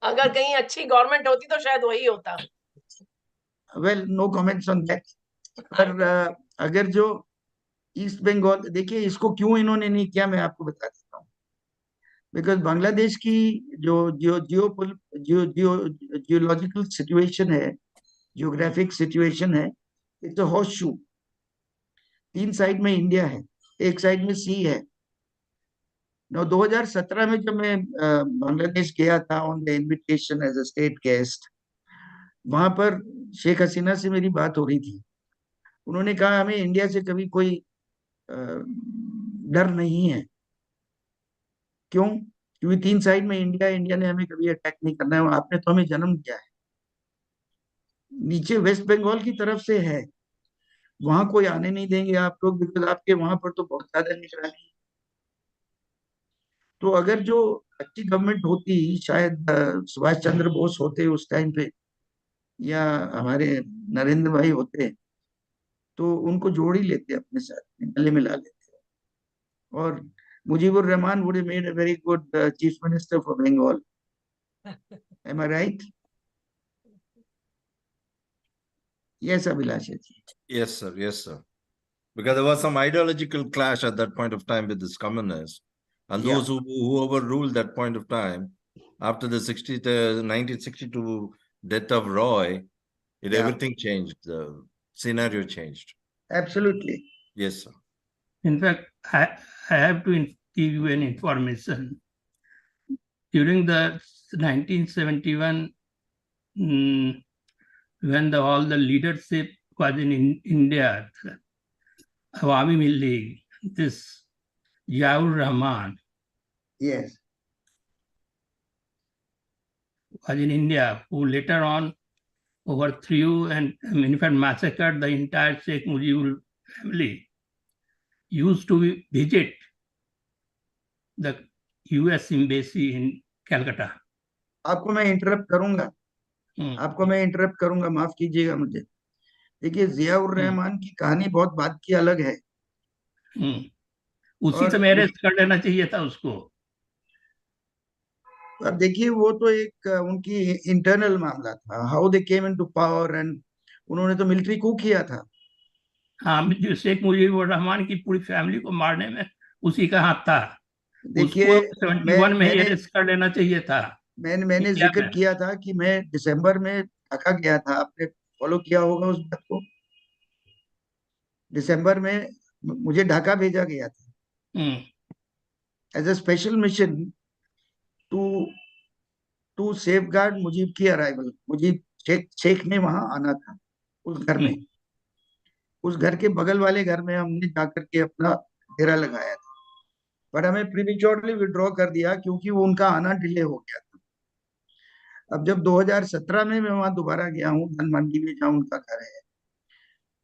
अगर कहीं अच्छी government होती तो शायद वही होता. Well, no comments on that. पर अगर जो ईस्ट बंगाल, देखिए इसको क्यों इन्होंने नहीं किया, मैं आपको बता देता हूँ. बिकॉज बांग्लादेश की जो जियोलॉजिकल सिचुएशन है, जियोग्राफिक सिचुएशन है, it's a horse shoe. 3 side में इंडिया है, एक साइड में सी है. 2017 में जब मैं बांग्लादेश गया था on the invitation as a state guest, वहां पर शेख हसीना से मेरी बात हो रही थी. उन्होंने कहा हमें इंडिया से कभी कोई डर नहीं है. क्यों? क्योंकि 3 साइड में इंडिया ने हमें कभी अटैक नहीं करना है. आपने तो हमें जन्म दिया है. नीचे वेस्ट बंगाल की तरफ से है, वहां कोई आने नहीं देंगे आप लोग, बिकॉज आपके वहां पर तो बहुत ज्यादा निगरानी है. तो अगर जो अच्छी गवर्नमेंट होती, शायद सुभाष चंद्र बोस होते उस टाइम पे, या हमारे नरेंद्र भाई होते, तो उनको जोड़ ही लेते, अपने साथ गले मिला लेते. और Mujibur Rahman would have made a very good chief minister for Bengal. Am I right? Yes, Abhilasha ji. Yes, sir. Yes, sir. Because there was some ideological clash at that point of time with this communists, and those who overruled that point of time after the 1962 death of Roy, everything changed. The scenario changed. Absolutely. Yes, sir. In fact, I have to give you an information. During the 1971, when all the leadership was in India, Awami League, this Ziaur Rahman Yes. was in India, who later on overthrew and in fact massacred the entire Sheikh Mujibur family, used to visit the US embassy in Calcutta. आपको मैं interrupt करूंगा, माफ कीजिएगा मुझे. देखिए, जियाउर रहमान की कहानी बहुत बात की अलग है. उसी समय अरेस्ट कर लेना चाहिए था उसको. अब देखिए, वो तो एक उनकी इंटरनल मामला था, how they came into power, and उन्होंने तो मिलिट्री कू किया था. हाँ, जो शेख मुजीबुर रहमान की पूरी फैमिली को मारने में उसी का हाथ था. देखिए, 71 में ही अरेस्ट कर लेना चाहिए था. मैंने इंडिया जिक्र में। किया था कि मैं दिसंबर में ढाका गया था, आपने फॉलो किया होगा उस बात को। दिसंबर में मुझे ढाका भेजा गया था as a special mission to to safeguard Mujib की अराइवल। मुजीब शेख ने वहां आना था उस घर में, उस घर के बगल वाले घर में हमने जाकर के अपना डेरा लगाया था। पर हमें प्रीमेच्योरली विड्रॉ कर दिया क्योंकि वो उनका आना डिले हो गया था। अब जब 2017 में मैं वहां दोबारा गया हूँ धानमंडी में जहाँ उनका घर है,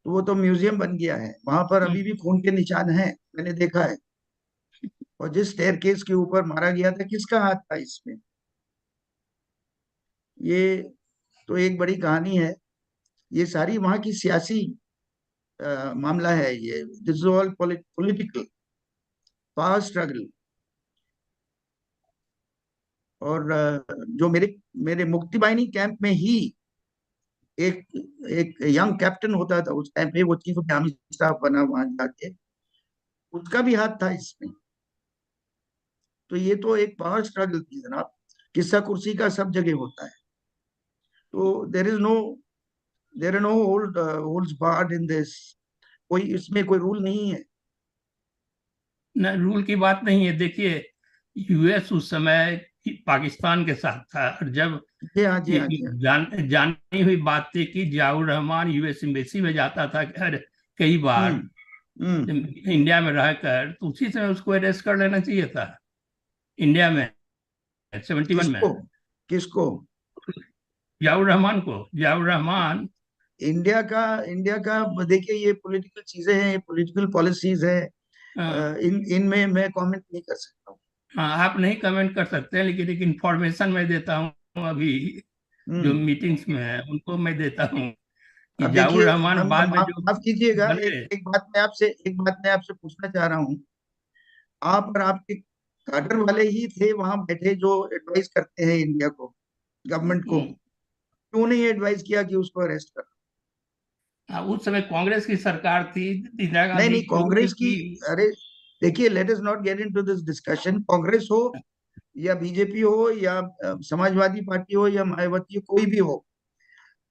तो वो तो म्यूजियम बन गया है, वहां पर अभी भी खून के निशान हैं, मैंने देखा है। और जिस स्टेयरकेस के ऊपर मारा गया था, किसका हाथ था इसमें? ये तो एक बड़ी कहानी है। ये सारी वहां की सियासी मामला है। ये this is all political power struggle. और जो मेरे मेरे मुक्ति बाहिनी कैंप में ही एक एक यंग कैप्टन होता था उस टाइम पे, वो चीफ ऑफ आर्मी स्टाफ बना वहां जाके, उसका भी हाथ था इसमें। तो ये तो एक पावर स्ट्रगल थी जनाब। किस्सा कुर्सी का सब जगह होता है। तो there are no holds barred in this. कोई इसमें कोई रूल नहीं है। न, रूल की बात नहीं है। देखिए, यूएस उस समय पाकिस्तान के साथ था, और जब जी हाँ, जी ये हाँ, जी हाँ। जानी हुई बात थी कि जियाउर रहमान यूएस एम्बेसी में जाता था हर कई बार हम्म। इंडिया में रहकर, तो उसी समय उसको अरेस्ट कर लेना चाहिए था इंडिया में 71 में। किसको किसको? जियाउर रहमान। इंडिया का देखिए, ये पॉलिटिकल चीजें हैं, ये पॉलिटिकल पॉलिसीज है। हाँ, इनमें मैं कमेंट नहीं कर सकता हूँ। हाँ, आप नहीं कमेंट कर सकते, लेकिन एक इंफॉर्मेशन मैं देता हूँ अभी, जो हम्म। मीटिंग्स में है उनको मैं देता हूँ कि अब जियाउर देखिए, रहमान बाद में माफ जो माफ कीजिएगा, बने। एक बात मैं आपसे पूछना चाह रहा हूँ। आप और आपके काडर वाले ही थे वहां बैठे जो एडवाइस करते हैं इंडिया को, गवर्नमेंट को। क्यों नहीं एडवाइस किया कि उसको अरेस्ट कर? उस समय कांग्रेस की सरकार थी, इंदिरा नहीं गांधी नहीं, की कांग्रेस की। थी। अरे देखिए, late us not get into this discussion. Congress हो या बीजेपी हो या समाजवादी पार्टी हो या मायावती हो, कोई भी हो,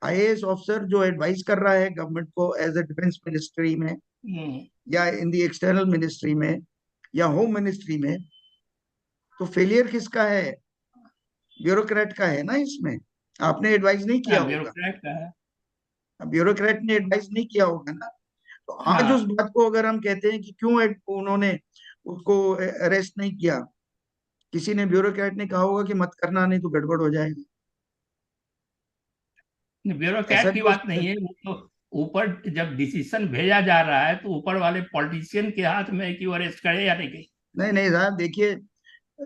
आईएएस ऑफिसर जो एडवाइस कर रहा है गवर्नमेंट को एज अ डिफेंस मिनिस्ट्री में या इन दी एक्सटर्नल मिनिस्ट्री में या होम मिनिस्ट्री में, तो फेलियर किसका है? ब्यूरोक्रेट का है ना इसमें। आपने एडवाइस नहीं किया हाँ, होगा, ब्यूरोक्रेट का है। ब्यूरोक्रेट ने एडवाइस नहीं किया होगा ना। तो आज उस हाँ, बात को अगर हम कहते हैं कि क्यों उन्होंने उसको अरेस्ट नहीं किया, किसी ने ब्यूरोक्रेट ने कहा होगा कि मत करना, नहीं तो गड़बड़ हो जाएगी। ऐसा ब्यूरोक्रेट की भी हो बात सकता है। नहीं है। वो तो ऊपर जब डिसीजन भेजा जा रहा है, तो ऊपर वाले पॉलिटिशियन के हाथ में है कि वो अरेस्ट करे या नहीं। नहीं नहीं साहब, देखिए,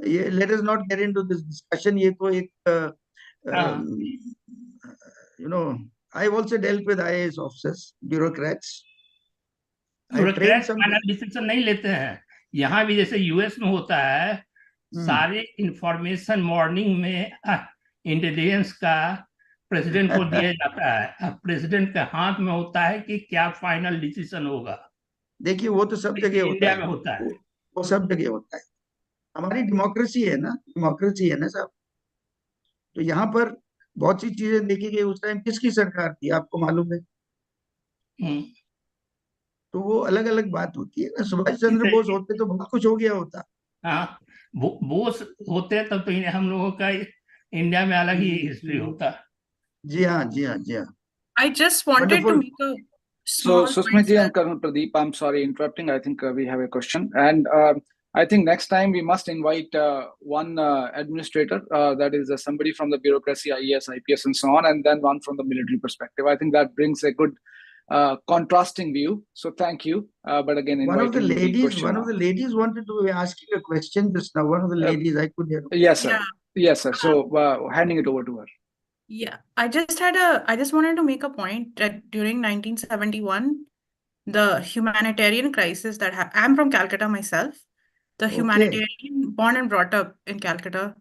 ये let us not get into this discussion. ये तो एक हाँ, you know, I also dealt with IAS officers, bureaucrats. I train bureaucrat some. Final decision नहीं लेते हैं। यहाँ भी जैसे यूएस में होता है, हम्म। सारे इंफॉर्मेशन मॉर्निंग में इंटेलिजेंस का प्रेसिडेंट को दिया जाता है। अब प्रेसिडेंट के हाथ में होता है कि क्या फाइनल डिसीजन होगा। देखिए, वो तो सब जगह होता इंडिया है। में होता है। वो सब जगह होता है। हमारी डेमोक्रेसी है ना, डेमोक्रेसी है ना साहब। तो यहाँ पर बहुत सी चीजें देखी गई। उस टाइम किसकी सरकार थी आपको मालूम है? हम्म। तो वो अलग अलग बात होती है ना। सुभाष चंद्र इसे बोस होते तो बहुत कुछ हो गया होता। हाँ, बोस होते तब तो हम लोगों का इंडिया में अलग ही हिस्ट्री होता। जी हाँ, जी हाँ, जी हाँ। I just wanted to wonderful. make a So, small point, Susmiti sir. and Colonel Pradeep, I'm sorry interrupting. I think we have a question. And I think next time we must invite one administrator, that is somebody from the bureaucracy, IES, IPS, and so on, and then one from the military perspective. I think that brings a good contrasting view. So thank you. But again, inviting the question One now. of the ladies wanted to ask you a question just now. One of the ladies, I could hear. Yes, sir. Yeah. Yes, sir. So handing it over to her. Yeah, I just wanted to make a point that during 1971, the humanitarian crisis that I'm from Calcutta myself, the Okay. humanitarian, born and brought up in Calcutta,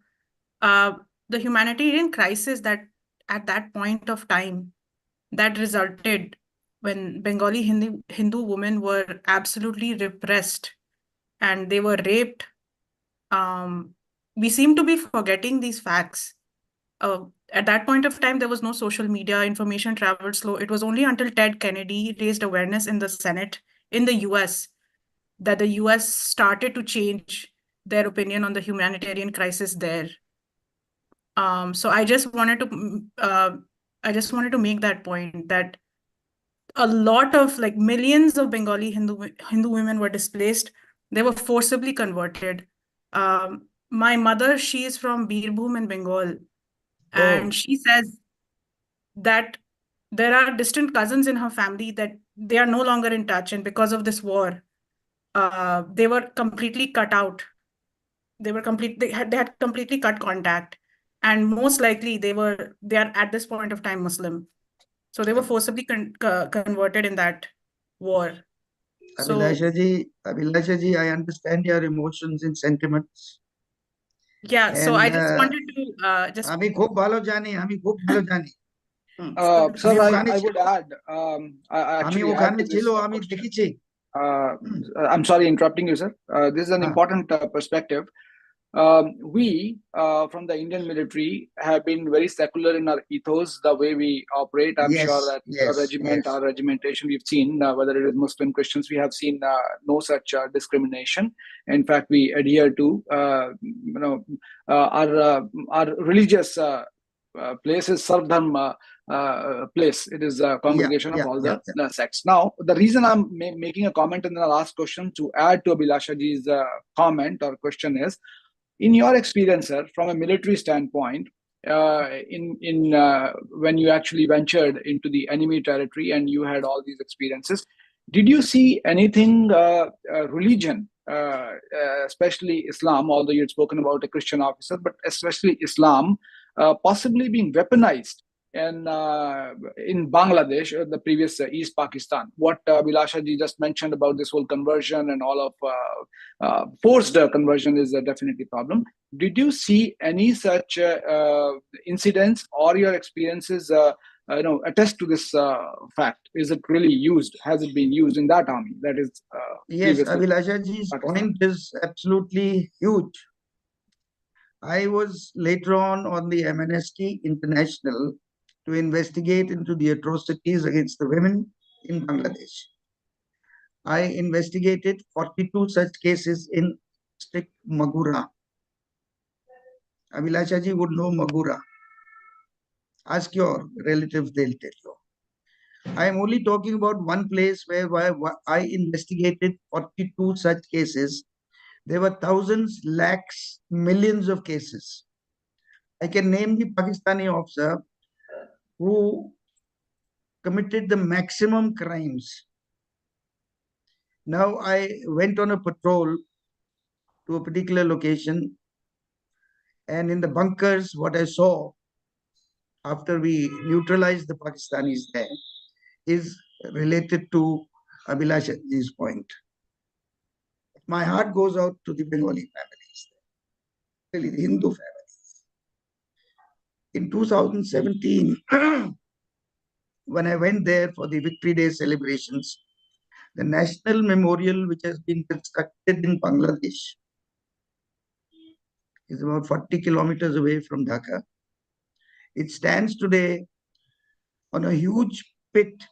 the humanitarian crisis that at that point of time that resulted when Bengali Hindu women were absolutely repressed and they were raped. We seem to be forgetting these facts. at that point of time, there was no social media, information traveled slow. It was only until Ted Kennedy raised awareness in the Senate in the US that the US started to change their opinion on the humanitarian crisis there. So I just wanted to make that point that a lot of like millions of Bengali Hindu women were displaced. They were forcibly converted. My mother, she is from Birbhum in Bengal, and she says that there are distant cousins in her family that they are no longer in touch, and because of this war, they were completely cut out. They had completely cut contact, and most likely they are at this point of time Muslim. So they were forcibly converted in that war. So Abhilasha ji, I understand your emotions and sentiments. yeah, so I just wanted to just. আমি খুব ভালো জানি, আমি খুব ভালো জানি। Sir, I would add, I আমি actually add ওখানে to ছিল, this আমি question. দেখেছি। I'm sorry interrupting you, sir. This is an important perspective. We from the Indian military have been very secular in our ethos, the way we operate. I'm sure that our regimentation, we've seen whether it is Muslim, Christians, we have seen no such discrimination. In fact, we adhere to our religious places, Sardham place. It is a congregation of all the sects. Now, the reason I'm making a comment in the last question to add to Abhilasha ji's comment or question is, in your experience, sir, from a military standpoint, when you actually ventured into the enemy territory and you had all these experiences, did you see anything religion, especially Islam, although you had spoken about a Christian officer, but especially Islam, possibly being weaponized in Bangladesh, the previous East Pakistan? What Abhilasha ji just mentioned about this whole conversion and all of forced conversion is definitely a problem. Did you see any such incidents, or your experiences attest to this fact? Is it really used? Has it been used in that army? That is yes, Abhilasha ji's point is absolutely huge. I was later on the MNST International to investigate into the atrocities against the women in Bangladesh. I investigated 42 such cases in district Magura. Abhilasha ji would know Magura. Ask your relatives, they'll tell you. I am only talking about one place where I investigated 42 such cases. There were thousands, lakhs, millions of cases. I can name the Pakistani officer who committed the maximum crimes. Now, I went on a patrol to a particular location, and in the bunkers, what I saw after we neutralized the Pakistanis there is related to Abhilasha's point. My heart goes out to the Bengali families, really the Hindu families. In 2017, when I went there for the Victory Day celebrations, the national memorial which has been constructed in Bangladesh is about 40 kilometers away from Dhaka. It stands today on a huge pit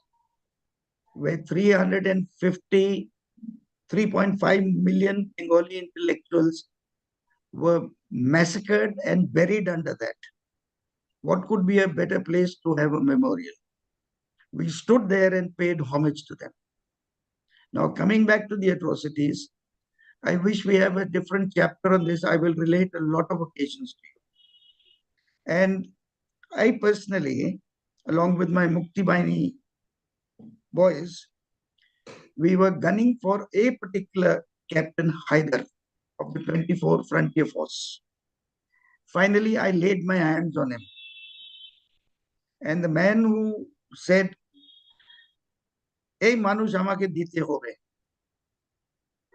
where 3.5 million Bengali intellectuals were massacred and buried under that. What could be a better place to have a memorial? We stood there and paid homage to them. Now, coming back to the atrocities, I wish we have a different chapter on this. I will relate a lot of occasions to you. And I personally, along with my Mukti Bahini boys, we were gunning for a particular Captain Haider of the 24 Frontier Force. Finally, I laid my hands on him. And the man who said, "Ei manush amake dite hobe,"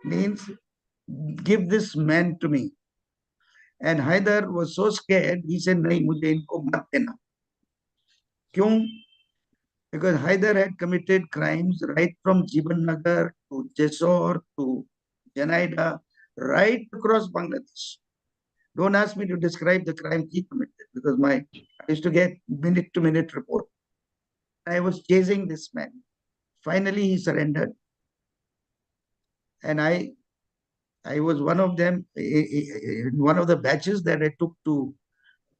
means give this man to me. And Haider was so scared, he said, "Nahi, mujhe inko mat dena." Kyun? Because Haider had committed crimes right from Jibanagar to Jessore to Janaida, right across Bangladesh. Don't ask me to describe the crime he committed, because I used to get minute-to-minute report. I was chasing this man. Finally, he surrendered. And I was one of them, in one of the batches that I took to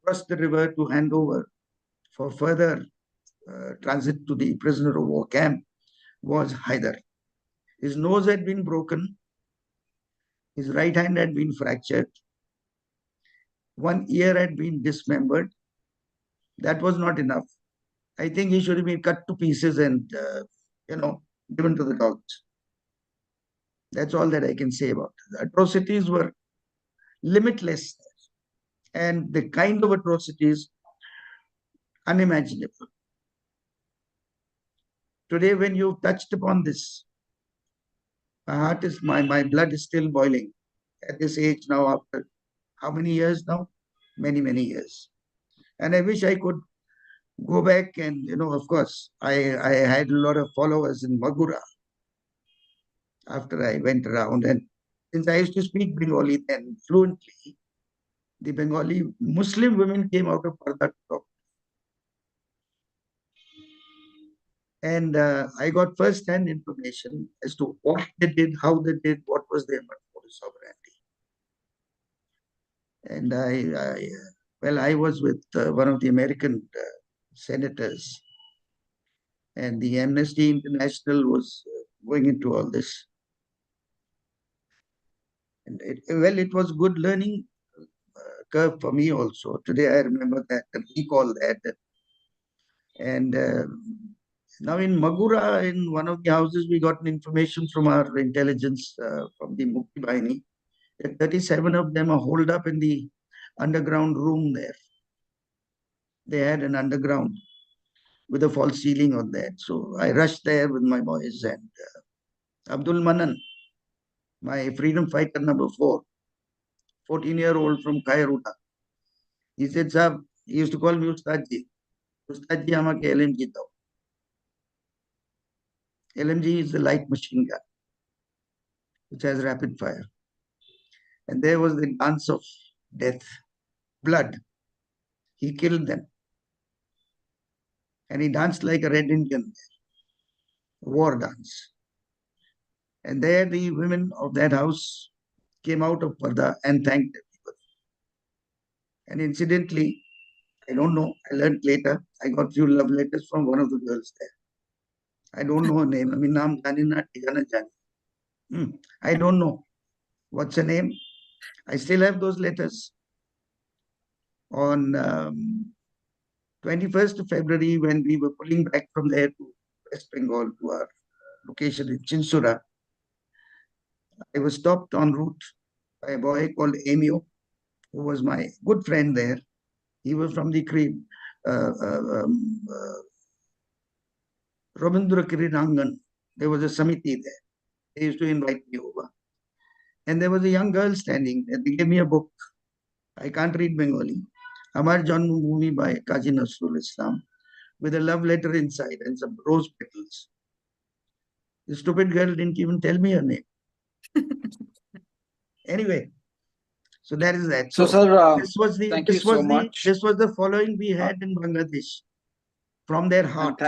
cross the river to hand over for further transit to the prisoner of war camp was Haider. His nose had been broken. His right hand had been fractured. One ear had been dismembered. That was not enough. I think he should have been cut to pieces and, given to the dogs. That's all that I can say about it. The atrocities were limitless, and the kind of atrocities unimaginable. Today, when you've touched upon this, my blood is still boiling at this age now, after how many years now? Many, many years. And I wish I could go back and, of course, I had a lot of followers in Magura after I went around. And since I used to speak Bengali then fluently, the Bengali Muslim women came out of Parda to talk. And I got first-hand information as to what they did, how they did, what was their modus operandi. And I was with one of the American senators, and the Amnesty International was going into all this. And it was good learning curve for me also. Today I remember that, recall that. And now in Magura, in one of the houses, we got information from our intelligence from the Mukti Bahini that 37 of them are holed up in the underground room there. They had an underground with a false ceiling on that. So I rushed there with my boys, and Abdul Manan, my freedom fighter number 4, 14-year-old from Kairuta. He said, "Sir," he used to call me Ustadji. Ustadji, amake LMG dao. LMG is the light machine gun, which has rapid fire. And there was the dance of death, blood. He killed them. And he danced like a Red Indian, war dance. And there the women of that house came out of Parda and thanked everybody. And incidentally, I don't know, I learned later, I got few love letters from one of the girls there. I don't know her name. I mean, naam jani na tigana jani. I don't know what's her name. I still have those letters. On 21st of February, when we were pulling back from there to West Bengal to our location in Chinsura, I was stopped en route by a boy called Emio, who was my good friend there. He was from the Rabindra Kirirangan. There was a samiti there. They used to invite me over. And there was a young girl standing there. They gave me a book. I can't read Bengali. Amar Janmabhoomi by Kazi Nazrul Islam, with a love letter inside and some rose petals. The stupid girl didn't even tell me her name. Anyway, so that is that. So, sir, this was the following we had in Bangladesh from their heart.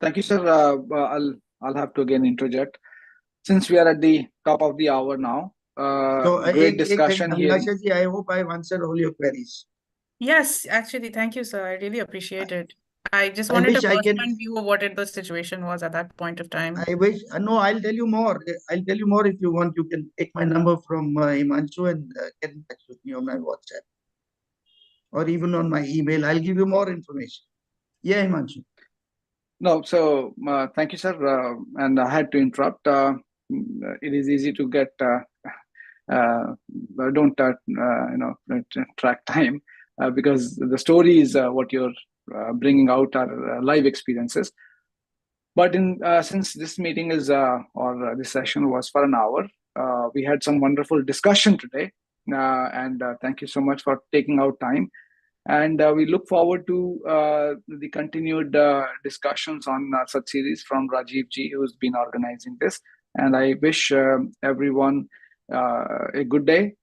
Thank you, sir. I'll have to again interject, since we are at the top of the hour now. Great discussion here. I hope I've answered all your queries. Yes, actually, thank you, sir. I really appreciate it. I just wanted a first-hand view of what the situation was at that point of time. I wish, no, I'll tell you more. I'll tell you more if you want. You can take my number from Himanshu and get in touch with me on my WhatsApp or even on my email. I'll give you more information. Yeah, Himanshu. No, so thank you, sir. And I had to interrupt. It is easy to get, don't track time because the story is what you're bringing out are live experiences. But since this meeting is or this session was for an hour, we had some wonderful discussion today, and thank you so much for taking out time. And we look forward to the continued discussions on such series from Rajiv ji, who's been organizing this. And I wish everyone a good day,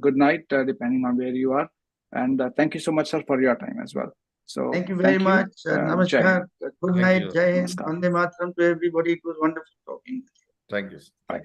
good night, depending on where you are. And thank you so much, sir, for your time as well. So thank you very much. Jai Namaskar. Hind. Good Thank night. you. Jai Hind. Namaskar. Vande Mataram to everybody. It was wonderful talking. Thank you. Bye.